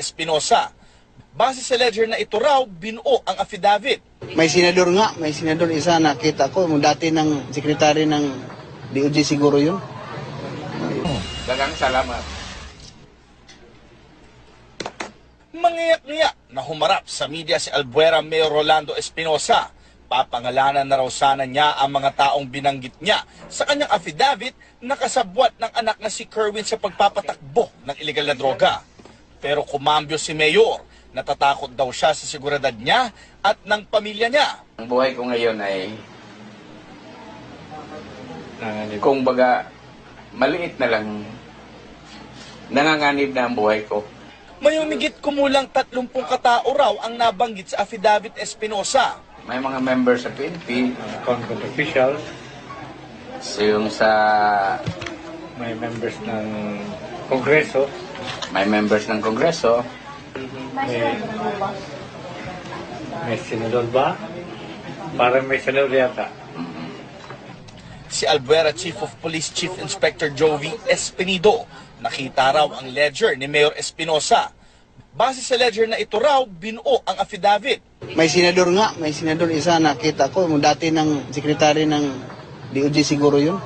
Espinosa. Base sa ledger na ito raw, binuo ang affidavit. May senador isa nakita ko, dati ng sekretary ng DOJ siguro yun. Dagang salamat. Mangiyak-ngiyak na humarap sa media si Albuera Mayor Rolando Espinosa. Papangalanan na raw sana niya ang mga taong binanggit niya sa kanyang affidavit na kasabwat ng anak na si Kerwin sa pagpapatakbo ng illegal na droga. Pero kumambyo si Mayor, natatakot daw siya sa seguridad niya at ng pamilya niya. Ang buhay ko ngayon ay kung baga maliit na lang, nanganganib na ang buhay ko. May humigit kumulang 30 katao raw ang nabanggit sa affidavit Espinosa. May mga members sa PNP, Congress officials, yung sa may members ng Kongreso, may members ng Kongreso, may senador ba? Parang may senador yata. Si Albuera Chief of Police Chief Inspector Jovi Espinido, nakita raw ang ledger ni Mayor Espinosa. Base sa ledger na ito raw, binuo ang affidavit. May senador isa nakita ko, dati ng sekretary ng DOJ siguro yun.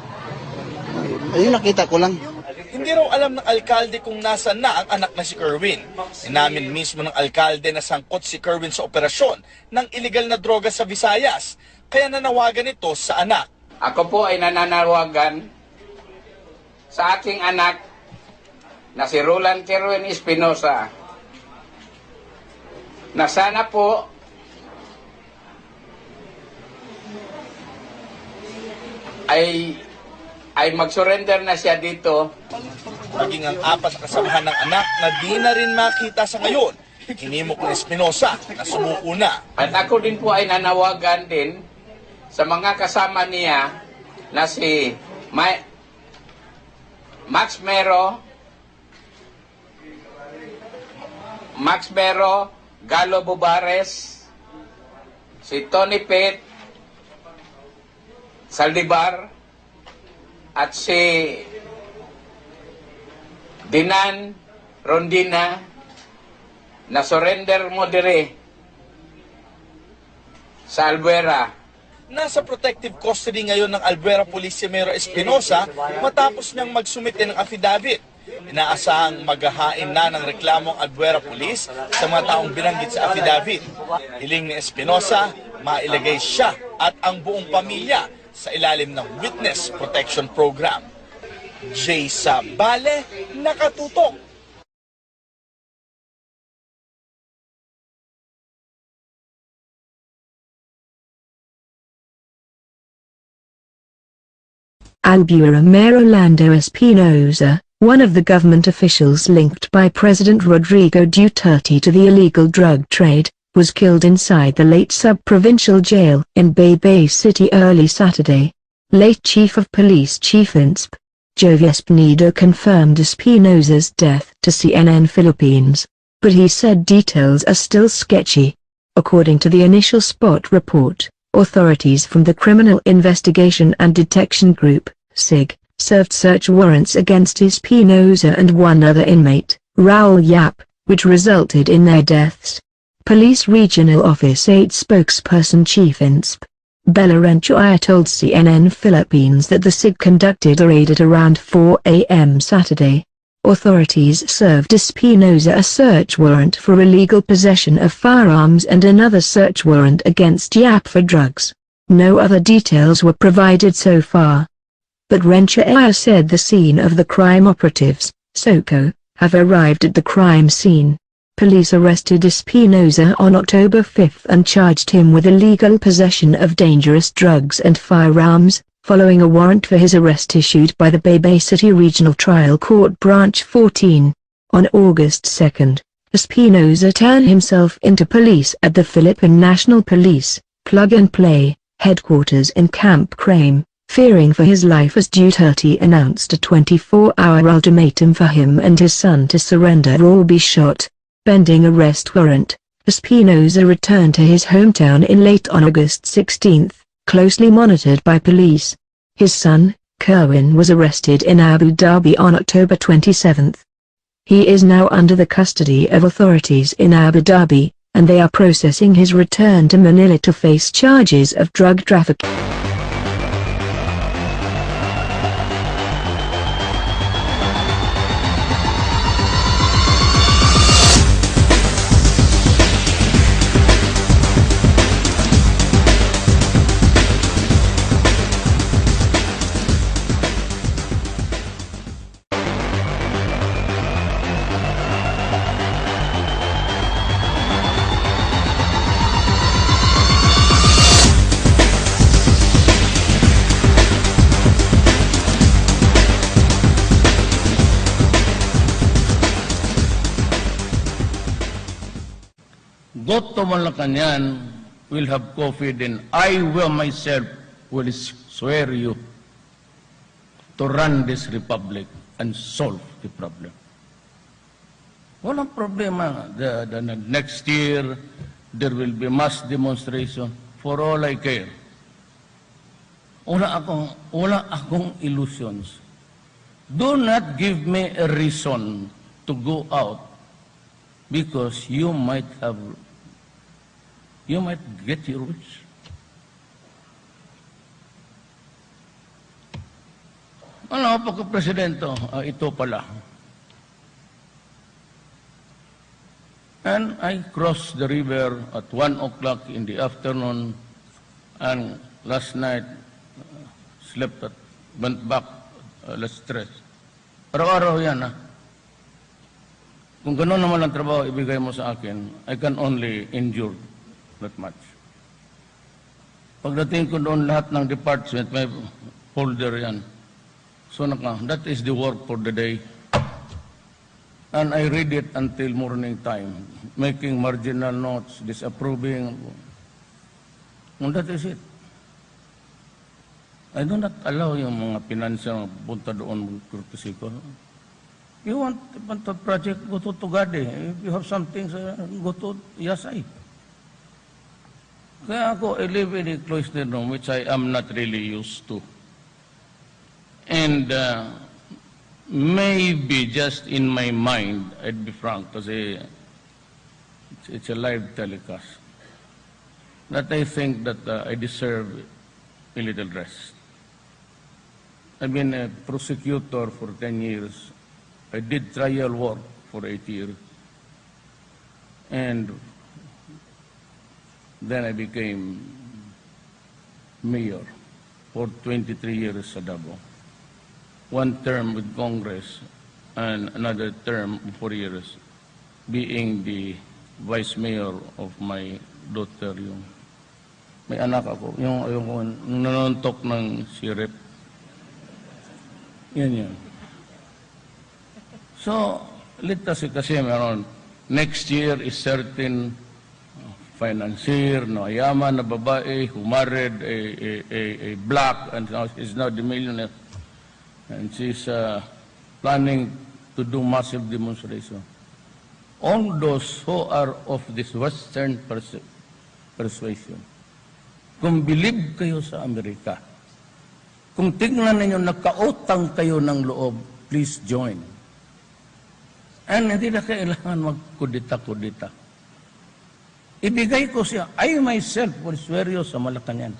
Ayun nakita ko lang. Hindi raw alam ng alkalde kung nasaan na ang anak na si Kerwin. Inamin mismo ng alkalde na sangkot si Kerwin sa operasyon ng illegal na droga sa Visayas, kaya nanawagan ito sa anak. ako po ay nananawagan sa aking anak na si Roland Kerwin Espinosa na sana po ay mag-surrender na siya dito. Maging ang apat na kasamahan ng anak na di na rin makita sa ngayon, hinimok ni Espinosa na sumuko na. At ako din po ay nanawagan din sa mga kasama niya na si Max Mero, Galo Bubares, si Tony Pet, Saldivar, at si Dinan Rondina na surrender mo dire sa Albuera. Nasa protective custody ngayon ng Albuera Police si Mayor Espinosa matapos niyang magsumite ng affidavit. Inaasahang maghahain na ng reklamo ang Albuera Police sa mga taong binanggit sa affidavit. Hiling ni Espinosa, mailagay siya at ang buong pamilya sa ilalim ng Witness Protection Program. Jay Sabale, nakatutok. Albuera Mayor Rolando Espinosa, one of the government officials linked by President Rodrigo Duterte to the illegal drug trade, was killed inside the Leyte sub-provincial jail in Bay City early Saturday. Late Chief of Police Chief Insp. Jovi Espinido confirmed Espinosa's death to CNN Philippines, but he said details are still sketchy. According to the initial spot report, authorities from the Criminal Investigation and Detection Group, SIG, served search warrants against Espinosa and one other inmate, Raul Yap, which resulted in their deaths. Police Regional Office 8 spokesperson Chief Insp. Bella Renchoya told CNN Philippines that the SIG conducted a raid at around 4 a.m. Saturday. Authorities served Espinosa a search warrant for illegal possession of firearms and another search warrant against Yap for drugs. No other details were provided so far. But Renchoya said the scene of the crime operatives, SOCO, have arrived at the crime scene. Police arrested Espinosa on October 5 and charged him with illegal possession of dangerous drugs and firearms, following a warrant for his arrest issued by the Bay City Regional Trial Court Branch 14. On August 2, Espinosa turned himself into police at the Philippine National Police, plug-and-play, headquarters in Camp Crame, fearing for his life as Duterte announced a 24-hour ultimatum for him and his son to surrender or be shot. Pending arrest warrant, Espinosa returned to his hometown in late on August 16, closely monitored by police. His son, Kerwin, was arrested in Abu Dhabi on October 27. He is now under the custody of authorities in Abu Dhabi, and they are processing his return to Manila to face charges of drug trafficking. Go to Malacanang, will have coffee, then I will myself will swear you to run this republic and solve the problem. Walang problema. The next year, there will be mass demonstration. For all I care. Wala akong illusions. Do not give me a reason to go out because you might get your wish. Ano, pagka-presidente, ito pala. And I crossed the river at 1 o'clock in the afternoon, and last night went back less stress. Araw-araw yan, ha? Kung gano'n naman ang trabaho ibigay mo sa akin, I can only endure that much. Pagdating ko doon, lahat ng department, may folder yan. So that is the work for the day. And I read it until morning time, making marginal notes, disapproving. And that is it. I do not allow yung mga pinansyang punta doon courtesy ko. You want a project, go to Tugade. If you have something, go to Yasay. Kaya ako, I live in a cloistered room, which I am not really used to. And maybe just in my mind, I'd be frank, because it's a live telecast, that I think that I deserve a little rest. I've been a prosecutor for 10 years. I did trial work for 8 years. And then I became mayor for 23 years sa Davao. 1 term with Congress and another term, 4 years, being the vice mayor of my daughter. Yung may anak ako, yung nanontok ng sirip. Yan. So, litas kasi meron. Next year is certain financier, no, yaman na babae who married a black and now is now the millionaire. And she's planning to do massive demonstration. All those who are of this Western persuasion, kung believe kayo sa Amerika, kung tingnan ninyo nagkautang kayo ng loob, please join. And hindi na kailangan magkudita-kudita. Ibigay ko siya, I myself will swear you sa Malacanang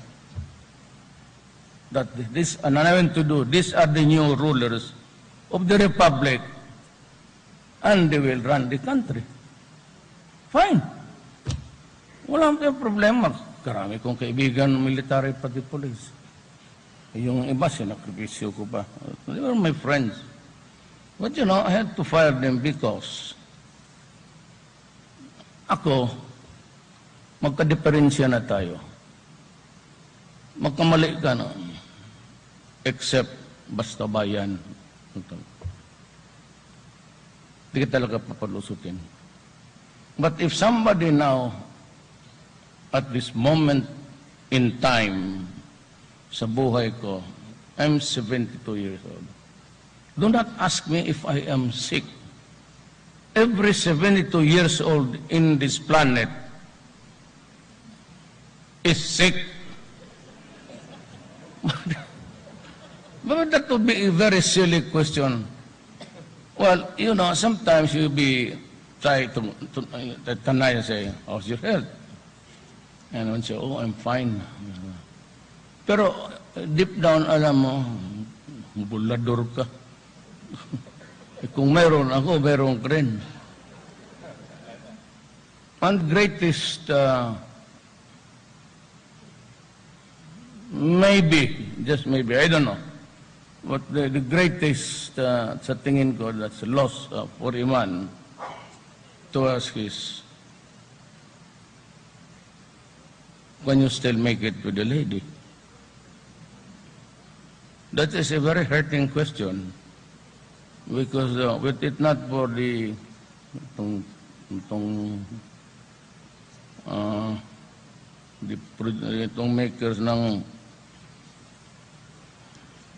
that this, and I want to do, these are the new rulers of the Republic, and they will run the country. Fine. Walang problema. Karami kong kaibigan, military pati police. Yung iba, sinakripisyo ko pa. They were my friends. But you know, I had to fire them because ako, magka-diferensya na tayo. Magkamali ka na. Except basta bayan. Hindi ka talaga papalusutin. But if somebody now, at this moment in time, sa buhay ko, I'm 72 years old. Do not ask me if I am sick. Every 72 years old in this planet is sick. But that would be a very silly question. Well, you know, sometimes you try to tanay and say, how's your health? And one say, oh, I'm fine. Pero deep down, alam mo, bulador ka. Kung meron ako, meron ka rin. And greatest, maybe, just maybe, I don't know. But the greatest, sa tingin ko, that's a loss for a man to us is when you still make it with the lady. That is a very hurting question because with it not for the itong makers ng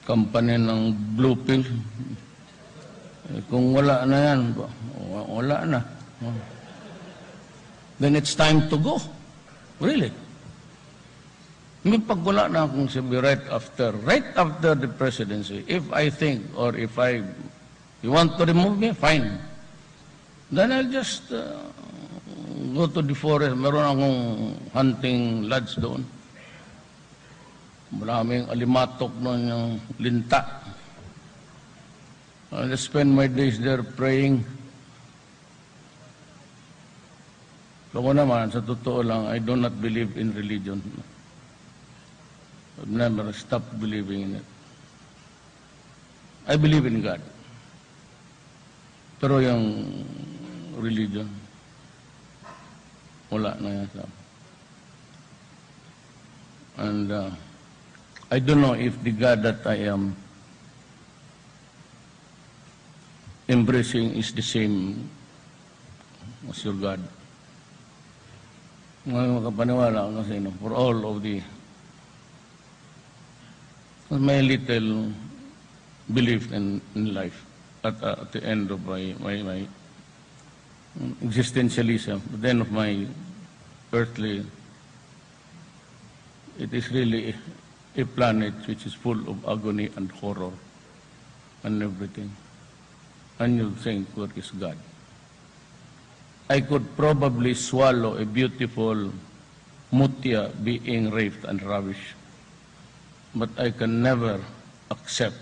company ng Blue Pill, kung wala na yan, wala na. Then it's time to go. Really. May pag wala na akong sabi right after the presidency, if I think or if you want to remove me, fine. Then I'll just go to the forest. Meron akong hunting lodge doon. Maraming alimatok doon yung linta. I'll spend my days there praying. So ko naman, sa totoo lang, I do not believe in religion. I've never stopped believing in it. I believe in God. Pero yung religion, wala na yan. And I don't know if the God that I am embracing is the same as your God. Ngayon makapaniwala ako kasi for all of my little belief in life at the end of my existentialism, at the end of my earthly, it is really a planet which is full of agony and horror and everything. And you think, what is God? I could probably swallow a beautiful mutya being raped and ravished, but I can never accept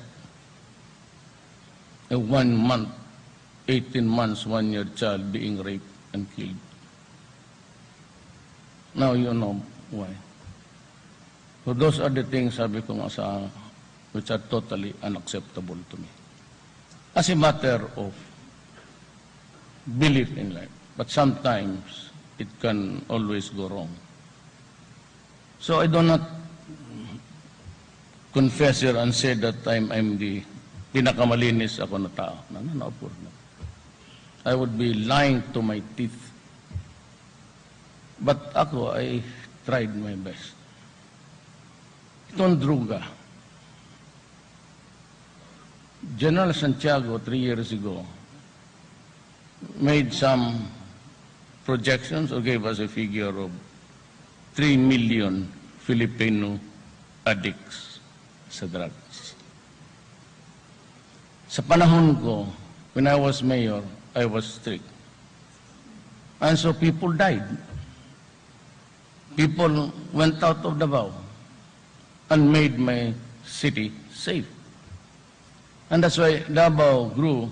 a 1 month, 18 months, 1 year child being raped and killed. Now you know why. So those are the things, sabi ko nga sa, which are totally unacceptable to me. As a matter of belief in life. But sometimes it can always go wrong. So I do not confess here and say that I'm the pinakamalinis ako na tao. No, of course not. I would be lying to my teeth. But ako, I tried my best. Itong druga. General Santiago, 3 years ago, made some projections or gave us a figure of 3 million Filipino addicts sa drugs. Sa panahon ko, when I was mayor, I was strict. And so people died. People went out of Davao and made my city safe. And that's why Davao grew,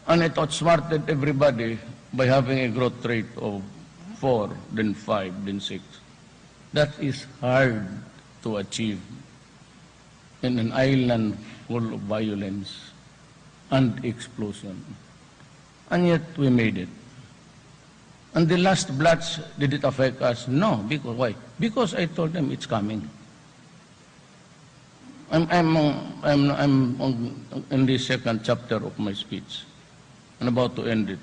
and it outsmarted everybody by having a growth rate of 4, then 5, then 6. That is hard to achieve in an island full of violence and explosion. And yet we made it. And the last bloods, did it affect us? No. Because why? Because I told them it's coming. I'm in the second chapter of my speech. I'm about to end it.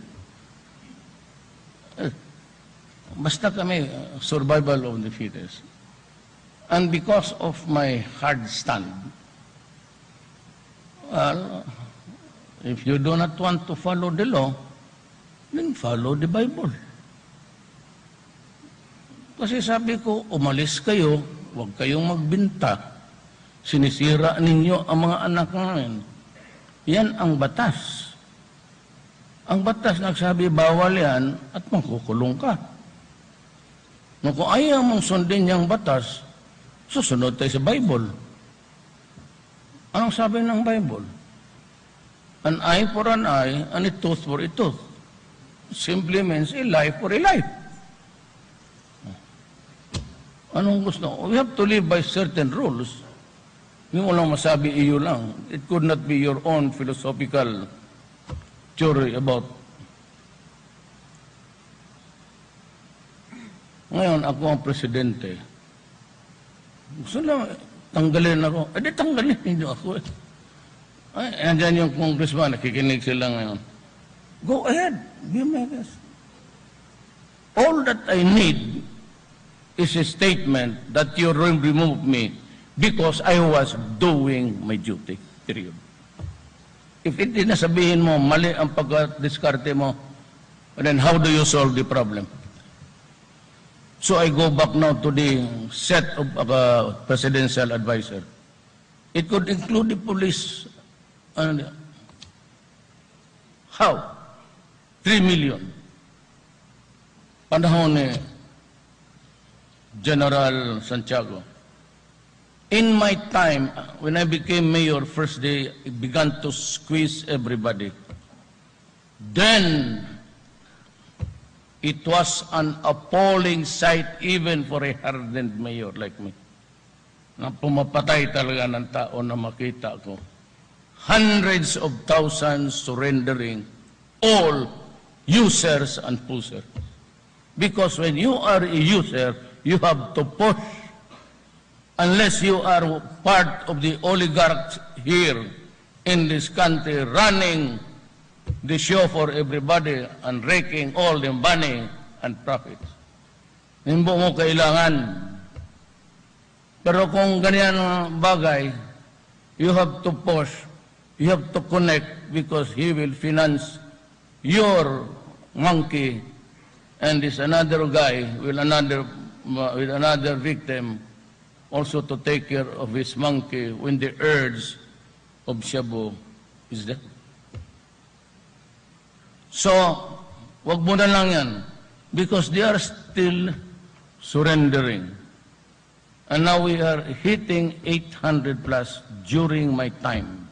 Basta kami, survival of the fittest. And because of my hard stand, well, if you do not want to follow the law, then follow the Bible. Kasi sabi ko, umalis kayo, huwag kayong magbinta. Sinisira ninyo ang mga anak namin. Yan ang batas. Ang batas nagsabi bawal yan at makukulong ka. No, kung ayaw mong sundin yung batas, susunod tayo sa Bible. Anong sabi ng Bible? An eye for an eye and a tooth for a tooth. Simply means a life for a life. Anong gusto? We have to live by certain rules. Hindi mo lang masabi iyo lang. It could not be your own philosophical theory about. Ngayon, ako ang presidente. Gusto lang, tanggalin ako. Di tanggalin niyo ako. Ay, andyan yung congressman, nakikinig sila ngayon. Go ahead, be my guest. All that I need is a statement that you remove me because I was doing my duty, period. If hindi na sabihin mo, mali ang pag-diskarte mo, then how do you solve the problem? So I go back now to the set of presidential advisor. It could include the police. How? 3 million. Panahon ni General Santiago. In my time, when I became mayor, first day, I began to squeeze everybody. Then, it was an appalling sight even for a hardened mayor like me. Na pumapatay talaga ng tao na makita ko. Hundreds of thousands surrendering, all users and pushers. Because when you are a user, you have to push. Unless you are part of the oligarchs here in this country running the show for everybody and raking all the money and profits. Hindi mo kailangan. Pero kung ganyan ang bagay, you have to push, you have to connect because he will finance your monkey and this another guy with another victim also to take care of his monkey when the urge of Shabu is there. So, wag mo na lang yan because they are still surrendering. And now we are hitting 800 plus during my time.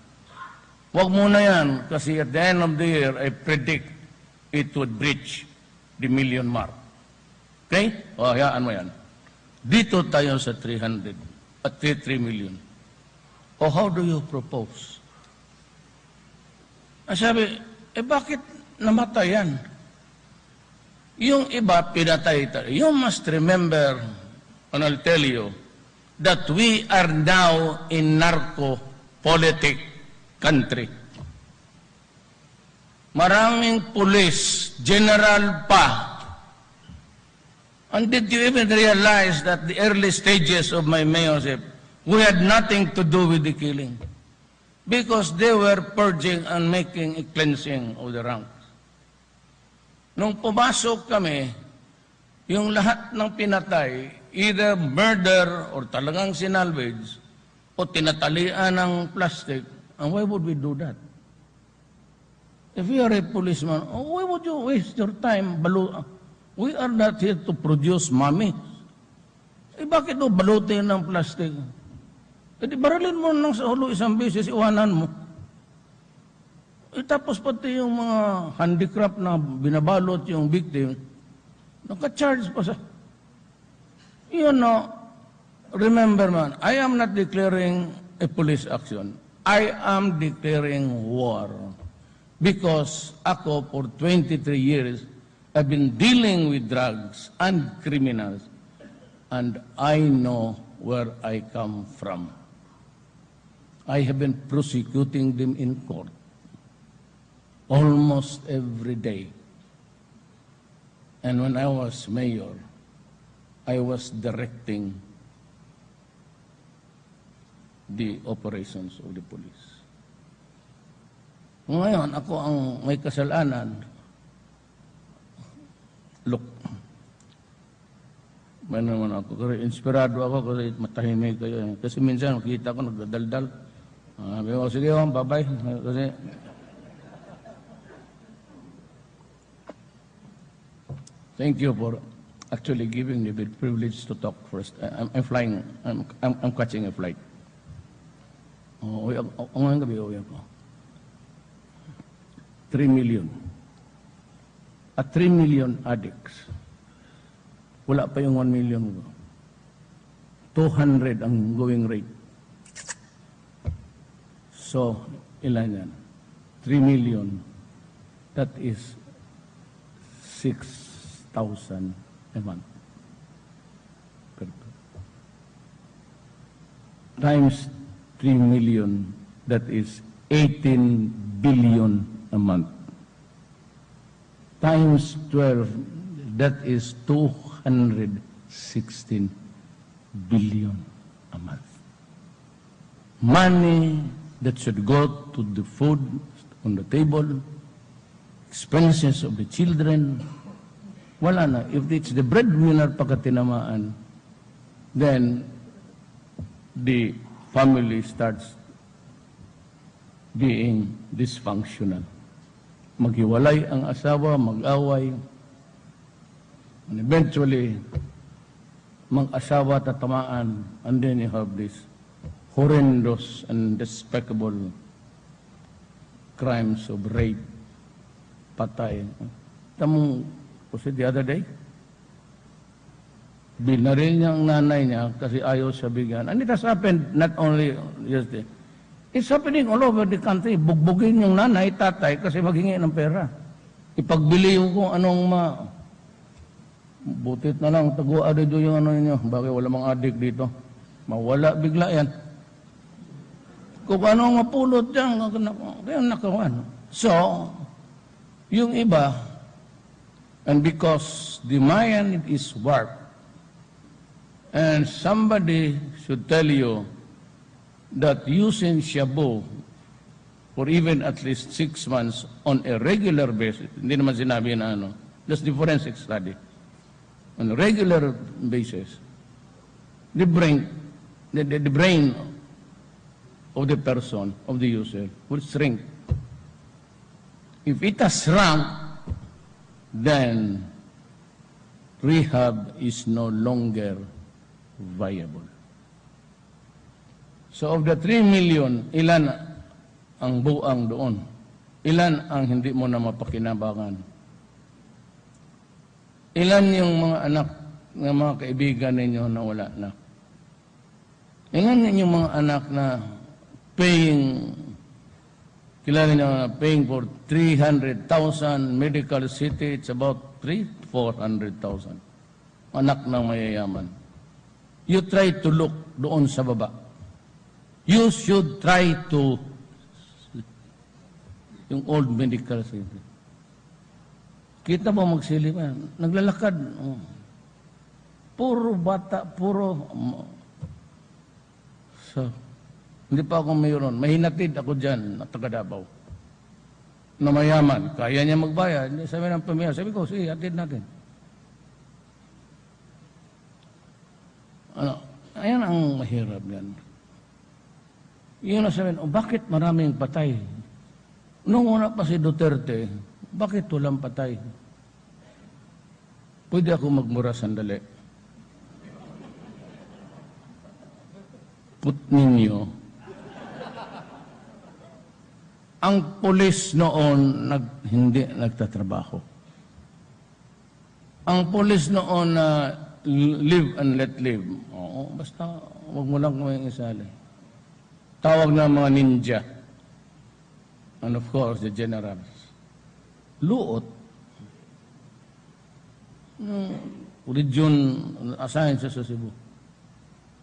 Wag mo na yan kasi at the end of the year, I predict it would breach the million mark. Okay? O, hayaan mo yan. Dito tayo sa 300 at 3 million. O how do you propose? Sabi, bakit namatay yan? Yung iba, pinatay tayo. You must remember, and I'll tell you, that we are now in narco-politic country. Maraming pulis, general pa. And did you even realize that the early stages of my mayorship, we had nothing to do with the killing? Because they were purging and making a cleansing of the ranks. Nung pumasok kami, yung lahat ng pinatay, either murder or talagang sinalvage, o tinatalian ng plastic, and why would we do that? If you are a policeman, why would you waste your time? We are not here to produce mummies. Bakit o balutin ng plastic? Di baralin mo nang sa ulo isang beses, iwanan mo. Tapos pati yung mga handicraft na binabalot yung victim, naka-charge pa sa... You know, remember man, I am not declaring a police action. I am declaring war. Because ako, for 23 years, I've been dealing with drugs and criminals, and I know where I come from. I have been prosecuting them in court almost every day. And when I was mayor, I was directing the operations of the police. Ngayon, ako ang may kasalanan. Look, may naman ako. Kasi inspirado ako kasi matahimik kayo. Kasi minsan makita ko nagdadaldal. Sabi ko, sige, bye-bye. Kasi, thank you for actually giving me the privilege to talk first. I'm flying. I'm catching a flight. Ngayong gabi, uwi ako. 3 million. At 3 million addicts. Wala pa yung 1 million ko. 200 ang going rate. So, ilan yan? 3 million. That is 6,000 a month. Times 3 million, that is 18 billion a month. Times 12, that is 216 billion a month. Money that should go to the food on the table, expenses of the children, wala na. If it's the breadwinner pagkatinamaan, then the family starts being dysfunctional. Maghiwalay ang asawa, mag-away, and eventually, mag-asawa tatamaan, and then you have this horrendous and despicable crimes of rape, patay. Tamong, kasi the other day, binaril niya ang nanay niya kasi ayaw siya bigyan. And it has happened not only yesterday. It's happening all over the country. Bugbugin yung nanay, tatay, kasi maghingi ng pera. Ipagbili yung kung anong butit na lang, taguan dito yung ano ninyo. Bakit wala mga adik dito? Mawala bigla yan. Kung anong mapulot dyan, kaya nakawan. So, yung iba, and because the mind is warped, and somebody should tell you that using shabu for even at least 6 months on a regular basis, hindi naman sinabi na ano, that's the forensic study, on a regular basis, the brain of the person, of the user, will shrink. If it has shrunk, then rehab is no longer viable. So of the 3 million, ilan ang buang doon? Ilan ang hindi mo na mapakinabangan? Ilan yung mga anak ng mga kaibigan ninyo na wala na? Ilan yung mga anak na paying, kilala niyo na paying for 300,000 medical city, it's about 400,000 anak ng mayayaman. You try to look doon sa baba. You should try to yung old medical city. Kita mo magsilip, naglalakad. Puro bata, puro. So, hindi pa ako mayroon. Mahinatid ako dyan, na taga Davao. Na mayaman. Kaya niya magbayad. Sabi ng pamilya, sabi ko, sige, hatid natin. Ayan ang mahirap yan. Yun na sabihin, bakit maraming patay? Nung una pa si Duterte, bakit walang patay? Pwede ako magmura sandali. Put ninyo, ang pulis noon hindi nagtatrabaho. Ang pulis noon na live and let live. Oo, basta wag mo lang kaming isali. Tawag na mga ninja. And of course, the generals. Luot. Region assigned sa Cebu.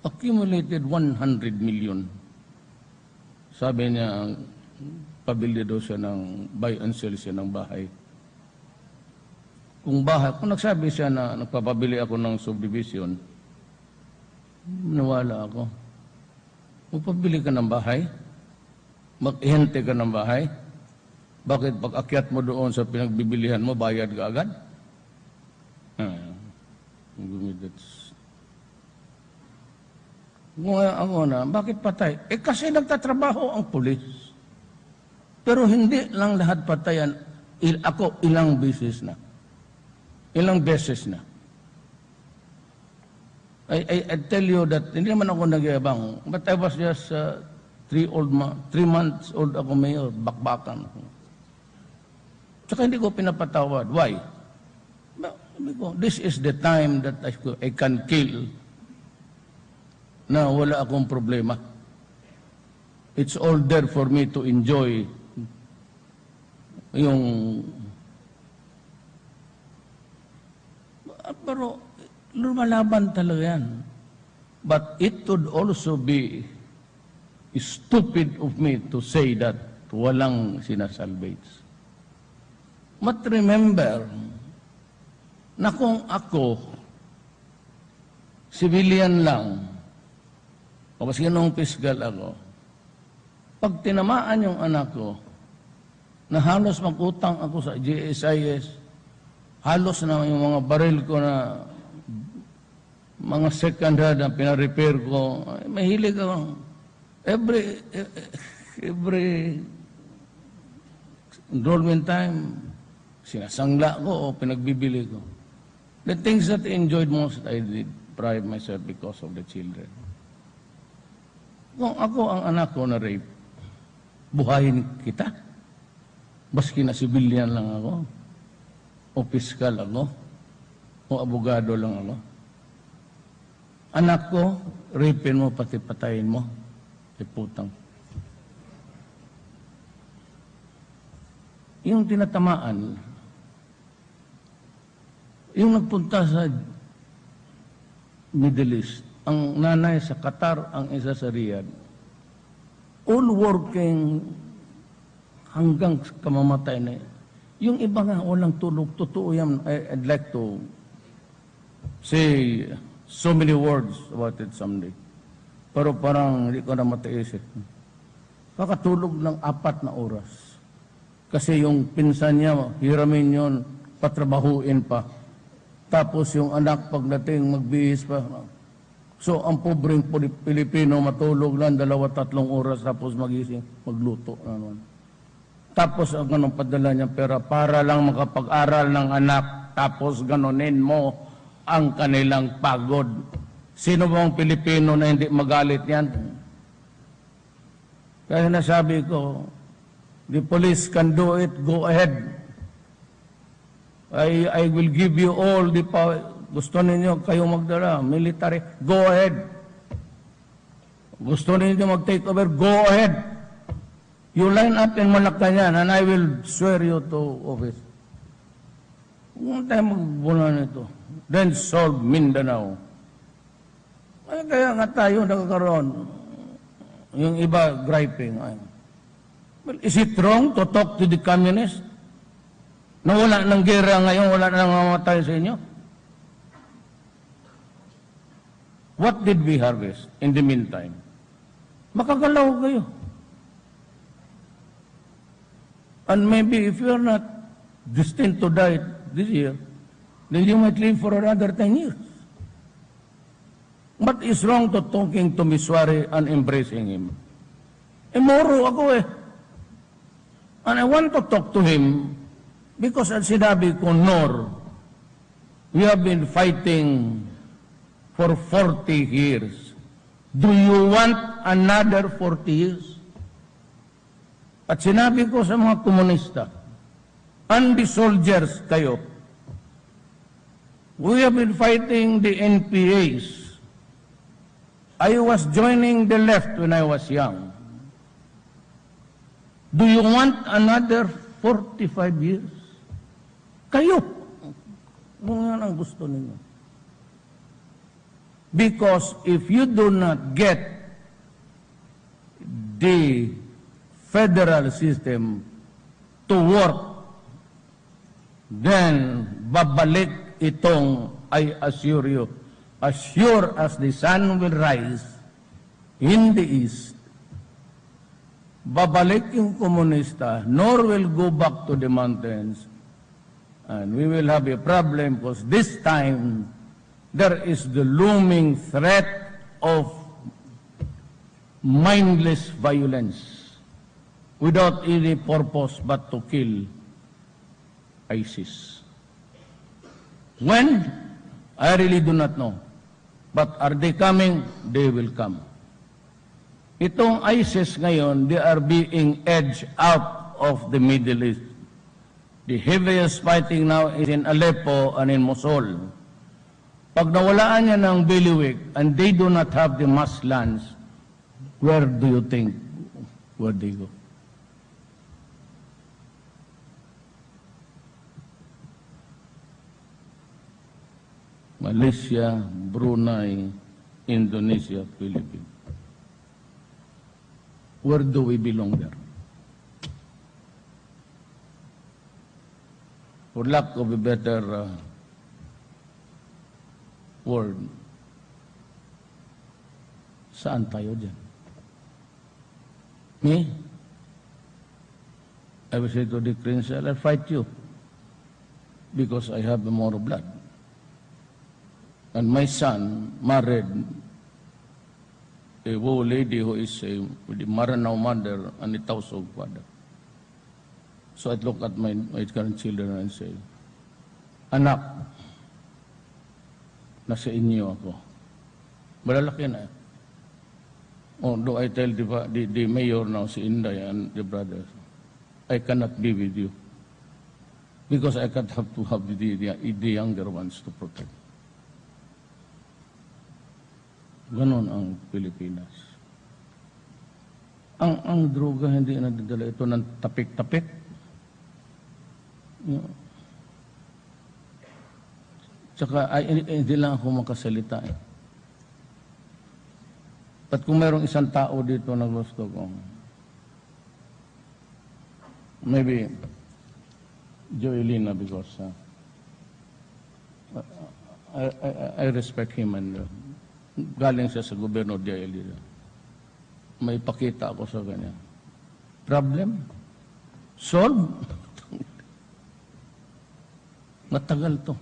Accumulated 100 million. Sabi niya, pabili daw siya ng buy and sell siya ng bahay. Kung nagsabi siya na nagpapabili ako ng subdivision, nawala ako. Magpabili ka ng bahay? Mag-ihente ka ng bahay? Bakit pag akyat mo doon sa pinagbibilihan mo, bayad ka agad? Ako na, bakit patay? Kasi nagtatrabaho ang pulis. Pero hindi lang lahat patayan. Ako ilang beses na. Ilang beses na. I tell you that, hindi naman ako nagyabang, but I was just 3 months old ako, mayor, bakbakan ako. Tsaka hindi ko pinapatawad. Why? This is the time that I can kill na wala akong problema. It's all there for me to enjoy yung... Pero lumalaban talaga yan. But it would also be stupid of me to say that walang sinasalvage. But remember, na kung ako, civilian lang, o kasi nung piskal ako, pag tinamaan yung anak ko, na halos mag-utang ako sa GSIS, halos na yung mga baril ko na mga second hand na pinarepair ko, mahilig ako. Every enrollment time, sinasangla ko o pinagbibili ko. The things that I enjoyed most, I did deprive myself because of the children. Kung ako ang anak ko na rape, buhayin kita. Baski na civilian lang ako, o piskal ako, o abogado lang ako. Anak ko, rapein mo, pati patayin mo. Putang. Yung tinatamaan, yung nagpunta sa Middle East, ang nanay sa Qatar, ang isa sa Riyadh, all working hanggang kamamatay na. Yung iba nga, walang tulog. Totoo yan. I'd like to say so many words about it someday. Pero parang hindi ko na matiis. Kakatulog ng 4 na oras. Kasi yung pinsan niya, hiramin yun, patrabahuin pa. Tapos yung anak pagdating, magbihis pa. So, ang pobreng Pilipino, matulog lang 2-3 oras, tapos magising, magluto. Tapos, ang ganun padala niya pera, para lang makapag-aral ng anak, tapos ganunin mo ang kanilang pagod. Sino bang Pilipino na hindi magalit yan? Kaya nasabi ko, the police can do it, go ahead. I will give you all the power. Gusto ninyo kayo magdala, military, go ahead. Gusto ninyo mag-take over, go ahead. You line up in Malacanang and I will swear you to office. Huwag tayo magbulan nito. Then solve Mindanao. Ay, kaya nga tayo nakakaroon. Yung iba griping. Well, is it wrong to talk to the communists? Na wala ng gera ngayon, wala nang mamatay sa inyo? What did we harvest in the meantime? Makagalaw kayo. And maybe if you are not destined to die this year, then you might live for another 10 years. What is wrong to talking to Miswari and embracing him? Moro ako eh. And I want to talk to him because at sinabi ko, Nor, we have been fighting for 40 years. Do you want another 40 years? At sinabi ko sa mga komunista, and the soldiers kayo, we have been fighting the NPAs. I was joining the left when I was young. Do you want another 45 years? Kayo. Kung yan ang gusto ninyo. Because if you do not get the federal system to work, then babalik itong, I assure you, as sure as the sun will rise in the east, babalik yung komunista, nor will go back to the mountains, and we will have a problem because this time there is the looming threat of mindless violence without any purpose but to kill ISIS. When? I really do not know. But are they coming? They will come. Itong ISIS ngayon, they are being edged out of the Middle East. The heaviest fighting now is in Aleppo and in Mosul. Pag nawalaan niya ng bailiwick and they do not have the mass lands, where do you think where they go? Malaysia, Brunei, Indonesia, Philippines. Where do we belong there? For lack of a better word, saan tayo dyan? Me? I will say to the prince, I'll fight you because I have more blood. And my son married a Wo lady who is with the Maranao mother and a Tausog father. So I look at my grandchildren and say, anak, nasa inyo ako. Malalaki na. Although I tell the mayor now, si Inday and the brothers, I cannot be with you because I can't have to have the younger ones to protect. Ganon ang Pilipinas. Ang droga hindi nadadala ito ng tapik-tapik. Tsaka hindi lang ako makasalita eh. At kung mayroong isang tao dito na gusto ko, maybe Joelina because I respect him and galing siya sa gobyerno de Elida. May pakita ako sa kanya. Problem? Solve? Matagal to.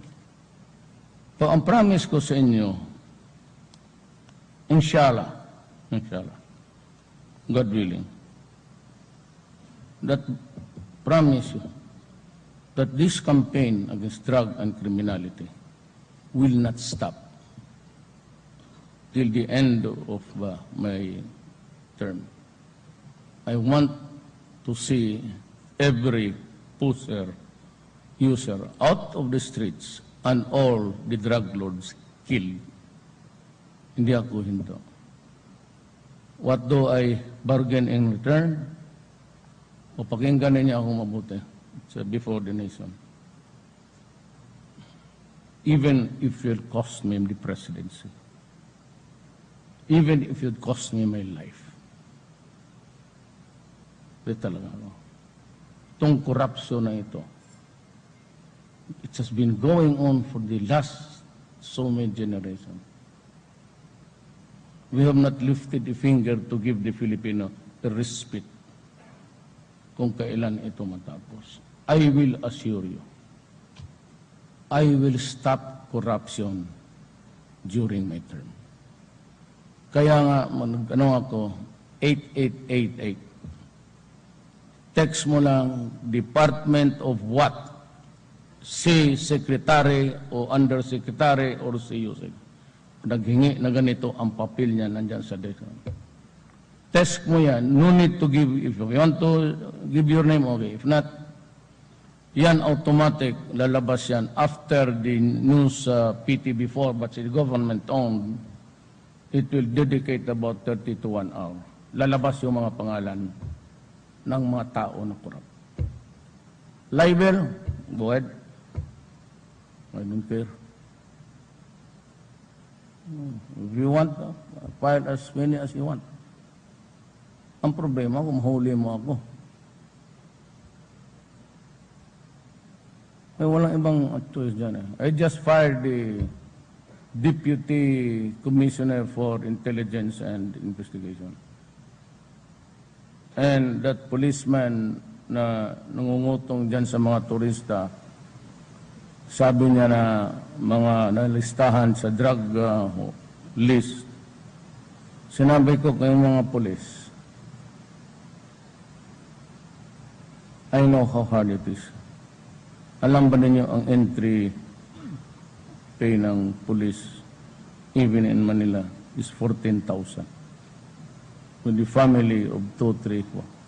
So, ang promise ko sa inyo, inshallah, God willing, that promise you that this campaign against drug and criminality will not stop till the end of my term. I want to see every user out of the streets and all the drug lords killed. Hindi ako hinto. What do I bargain in return? O pakinggan niya ako mabuti before the nation. Even if it will cost me the presidency. Even if it cost me my life. Ito talaga ako. Itong korupsyon na ito, it has been going on for the last so many generations. We have not lifted a finger to give the Filipino a respite kung kailan ito matapos. I will assure you, I will stop corruption during my term. Kaya nga, ako, 8888. Text mo lang, Department of what? Si Secretary o Undersecretary or si Yusek. Naghingi na ganito ang papel niya nandyan sa desk. Text mo yan. No need to give, if you want to give your name, okay. If not, yan automatic, lalabas yan after the news PT4, but the government-owned, it will dedicate about 30 to 1 hour. Lalabas yung mga pangalan ng mga tao na korap. Libel, go ahead. I don't care. If you want, file as many as you want. Ang problema, kung mahuli mo ako. Ay, walang ibang choice dyan eh. I just fired the Deputy Commissioner for Intelligence and Investigation. And that policeman na nangungutong dyan sa mga turista, sabi niya na mga nalistahan sa drug list, Sinabi ko kayong mga pulis, I know how hard it is. Alam ba ninyo ang entry pay ng pulis, even in Manila, is 14,000. With the family of 2, 3, 4.